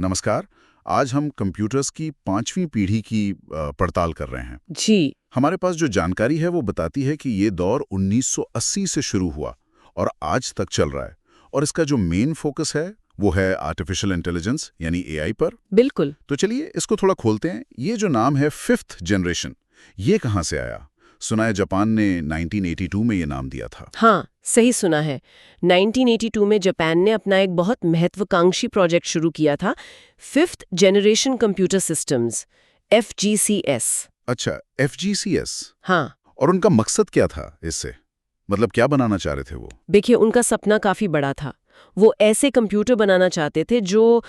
नमस्कार। आज हम कंप्यूटर्स की 5वीं पीढ़ी की पड़ताल कर रहे हैं। जी। हमारे पास जो जानकारी है वो बताती है कि ये दौर 1980 से शुरू हुआ और आज तक चल रहा है। और इसका जो मेन फोकस है वो है आर्टिफिशियल इंटेलिजेंस यानी एआई पर। बिल्कुल। तो चलिए इसको थोड़ा खोलते हैं। ये जो नाम है 5th जनरेशन, ये कहाँ से आया? सुना है जापान ने 1982 में ये नाम दिया था। हाँ, सही सुना है। 1982 में जापान ने अपना एक बहुत महत्वाकांक्षी प्रोजेक्ट शुरू किया था, 5th generation computer systems, FGCS। अच्छा, FGCS। हाँ। और उनका मकसद क्या था इससे? मतलब क्या बनाना चाह रहे थे वो? देखिए, उनका सपना काफी बड़ा था। वो ऐसे कंप्यूटर बनाना चाहते थे जो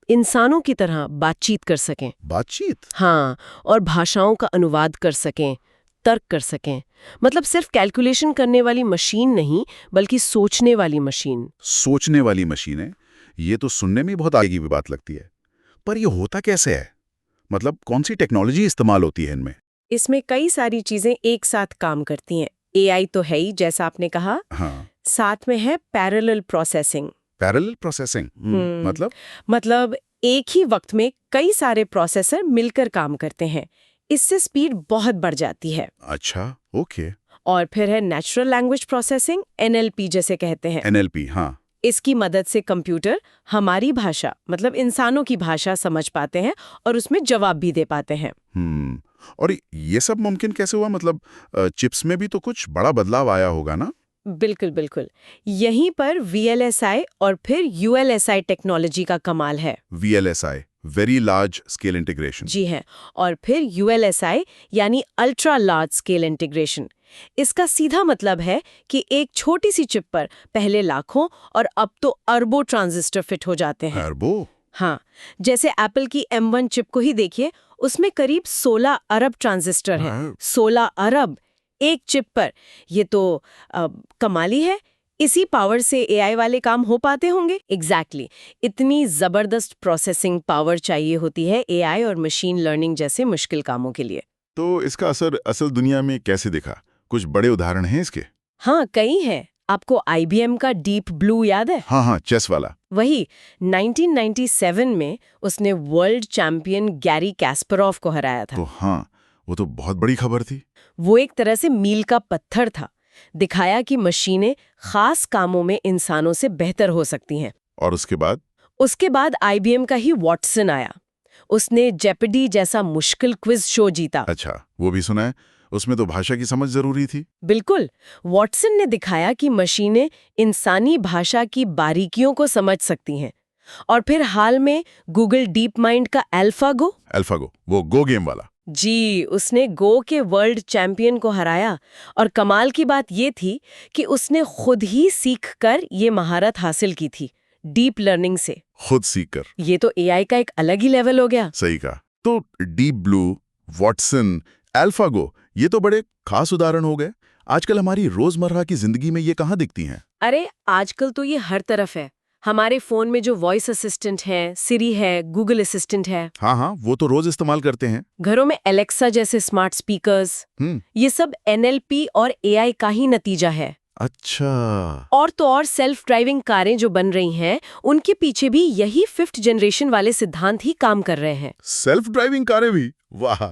इंसानों की तरह बातचीत कर सकें। बातचीत? हाँ, और भाषाओं का अनुवाद कर सकें, तर्क कर सकें। मतलब सिर्फ कैलकुलेशन करने वाली मशीन नहीं, बल्कि सोचने वाली मशीन। सोचने वाली मशीनें, ये तो सुनने में बहुत आगे की बात लगती है। पर ये होता कैसे है? मतलब कौन सी टेक्नोलॉजी इस्तेमाल होती है इनमें? इसमें कई सारी चीजें एक साथ काम करती हैं। एआई तो है ही, जैसा आपने कहा। हाँ। साथ में है पैरेलल प्रोसेसिंग। Parallel processing? मतलब एक ही वक्त में कई सारे प्रोसेसर मिलकर काम करते हैं। इससे स्पीड बहुत बढ़ जाती है। अच्छा, ओके। और फिर है नेचुरल लैंग्वेज प्रोसेसिंग, NLP जिसे कहते हैं। NLP, हाँ। इसकी मदद से कंप्यूटर हमारी भाषा, मतलब इंसानों की भाषा समझ पाते हैं और उसमें जवाब भी दे पाते हैं। और ये सब मुमकिन कैसे हुआ? मतलब चिप्स में भी तो कुछ बड़ा बदलाव आया होगा ना? बिल्कुल बिल्कुल। यहीं पर VLSI और फिर ULSI टेक्नोलॉजी का कमाल है। VLSI, very large scale integration. जी हैं। और फिर ULSI यानी अल्ट्रा लार्ज स्केल इंटीग्रेशन। इसका सीधा मतलब है कि एक छोटी सी चिप पर पहले लाखों और अब तो अरबों ट्रांजिस्टर फिट हो जाते हैं। अरबों? हाँ, जैसे एप्पल की M1 चिप को ही देखिए, उसमें करीब 16 अरब ट्रांजिस्टर हैं। 16 अरब एक चिप पर। ये तो कमाली है। इसी पावर से एआई वाले काम हो पाते होंगे। एग्जैक्टली। इतनी जबरदस्त प्रोसेसिंग पावर चाहिए होती है एआई और मशीन लर्निंग जैसे मुश्किल कामों के लिए। तो इसका असर असल दुनिया में कैसे दिखा? कुछ बड़े उदाहरण हैं इसके? हाँ, कई हैं। आपको IBM का डीप ब्लू याद है? हाँ, चेस वाला। वही 1997 में उसने वर्ल्ड चैंपियन गैरी कैस्परोव को हराया था। तो हाँ, वो तो बहुत बड़ी खबर थी। वो एक तरह से मील का पत्थर था। दिखाया कि मशीनें खास कामों में इंसानों से बेहतर हो सकती हैं। और उसके बाद? उसके बाद IBM का ही वॉटसन आया। उसने जेपडी जैसा मुश्किल क्विज शो जीता। अच्छा, वो भी सुना है। उसमें तो भाषा की समझ जरूरी थी। बिल्कुल। वॉटसन ने दिखाया कि मशीनें इंसानी भाषा की बारीकियों को समझ सकती हैं। और फिर हाल में गूगल डीप माइंड का अल्फागो, वो गो गेम वाला। जी, उसने गो के वर्ल्ड चैंपियन को हराया। और कमाल की बात ये थी कि उसने खुद ही सीखकर ये महारत हासिल की थी, डीप लर्निंग से। खुद सीखकर? ये तो एआई का एक अलग ही लेवल हो गया। सही कहा। तो डीप ब्लू, वॉटसन, अल्फागो, ये तो बड़े खास उदाहरण हो गए। आजकल हमारी रोजमर्रा की जिंदगी में ये कहाँ दिखती हैं? अरे, आजकल तो ये हर तरफ है। हमारे फोन में जो वॉइस असिस्टेंट है, सिरी है, गूगल असिस्टेंट है। हाँ, वो तो रोज इस्तेमाल करते हैं। घरों में एलेक्सा जैसे स्मार्ट स्पीकर्स। ये सब NLP और AI का ही नतीजा है। अच्छा। और तो और सेल्फ ड्राइविंग कारें जो बन रही हैं, उनके पीछे भी यही 5th जनरेशन वाले सिद्धांत ही काम कर रहे हैं। सेल्फ ड्राइविंग कारें भी? वाह!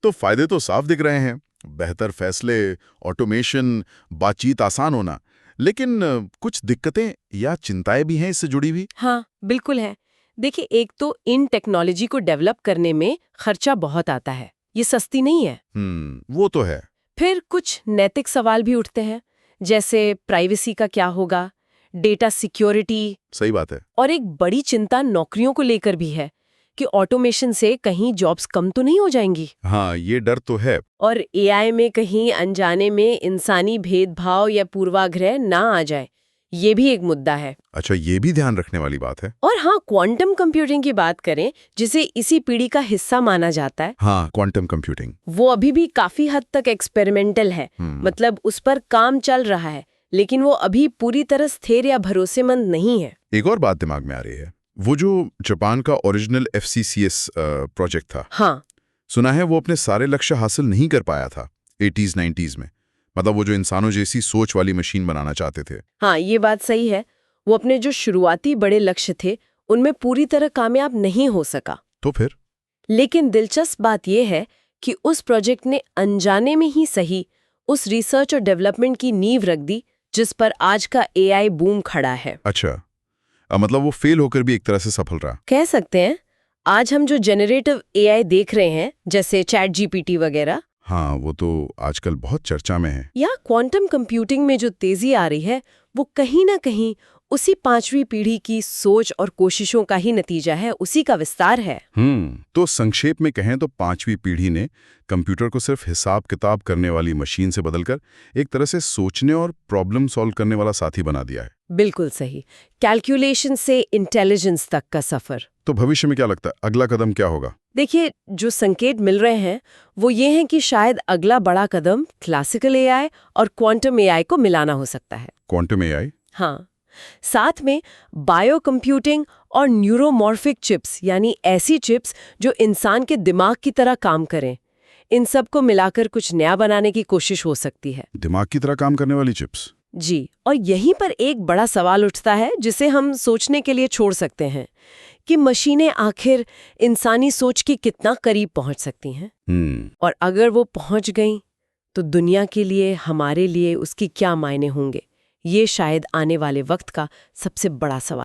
तो फायदे तो साफ दिख रहे हैं। बेहतर फैसले, ऑटोमेशन, बातचीत आसान होना। लेकिन कुछ दिक्कतें या चिंताएं भी हैं इससे जुड़ी हुई? हाँ, बिल्कुल है। देखिए, एक तो इन टेक्नोलॉजी को डेवलप करने में खर्चा बहुत आता है। ये सस्ती नहीं है। वो तो है। फिर कुछ नैतिक सवाल भी उठते हैं, जैसे प्राइवेसी का क्या होगा, डेटा सिक्योरिटी। सही बात है। और एक बड़ी चिंता नौकरियों को लेकर भी है कि ऑटोमेशन से कहीं जॉब्स कम तो नहीं हो जाएंगी। हाँ, ये डर तो है। और एआई में कहीं अनजाने में इंसानी भेदभाव या पूर्वाग्रह ना आ जाए, ये भी एक मुद्दा है। अच्छा, ये भी ध्यान रखने वाली बात है। और हाँ, क्वांटम कंप्यूटिंग की बात करें, जिसे इसी पीढ़ी का हिस्सा माना जाता है। हाँ, क्वांटम कंप्यूटिंग। वो अभी भी काफी हद तक एक्सपेरिमेंटल है। मतलब उस पर काम चल रहा है, लेकिन वो अभी पूरी तरह स्थिर या भरोसेमंद नहीं है। एक और बात दिमाग में आ रही है, वो जो जापान का ओरिजिनल FCCS प्रोजेक्ट था। हाँ, सुना है वो अपने सारे लक्ष्य हासिल नहीं कर पाया था 80s 90s में। मतलब वो जो इंसानों जैसी सोच वाली मशीन बनाना चाहते थे। हाँ, ये बात सही है। वो अपने जो शुरुआती बड़े लक्ष्य थे, उनमें पूरी तरह कामयाब नहीं हो सका। तो फिर? लेकिन दिलचस्प बात यह है कि उस प्रोजेक्ट ने अनजाने में ही सही उस रिसर्च और डेवलपमेंट की नींव रख दी जिस पर आज का एआई बूम खड़ा है। अच्छा, मतलब वो फेल होकर भी एक तरह से सफल रहा। कह सकते हैं। आज हम जो जेनरेटिव एआई देख रहे हैं, जैसे चैट जीपीटी वगैरह, हाँ, वो तो आजकल बहुत चर्चा में है। या क्वांटम कंप्यूटिंग में जो तेजी आ रही है, वो कहीं ना कहीं उसी 5वीं पीढ़ी की सोच और कोशिशों का ही नतीजा है, उसी का विस्तार है। तो संक्षेप में कहें तो 5वीं पीढ़ी ने कंप्यूटर को सिर्फ हिसाब किताब करने वाली मशीन से बदलकर एक तरह से सोचने और प्रॉब्लम सॉल्व करने वाला साथी बना दिया है। बिल्कुल सही। कैलकुलेशन से इंटेलिजेंस तक का सफर। तो भविष्य में क्या लगता है, अगला कदम क्या होगा? देखिए, जो संकेत मिल रहे हैं वो ये हैं कि शायद अगला बड़ा कदम क्लासिकल एआई और क्वांटम एआई को मिलाना हो सकता है। Quantum AI? हाँ, साथ में बायो कंप्यूटिंग और न्यूरोमॉर्फिक चिप्स, यानी ऐसी चिप्स जो इंसान के दिमाग की तरह काम करें। इन सब को मिलाकर कुछ नया बनाने की कोशिश हो सकती है। दिमाग की तरह काम करने वाली चिप्स? जी, और यहीं पर एक बड़ा सवाल उठता है जिसे हम सोचने के लिए छोड़ सकते हैं कि मशीनें आखिर इंसानी सोच के कितना करीब पहुंच सकती हैं। और अगर वो पहुंच गईं तो दुनिया के लिए, हमारे लिए उसकी क्या मायने होंगे? ये शायद आने वाले वक्त का सबसे बड़ा सवाल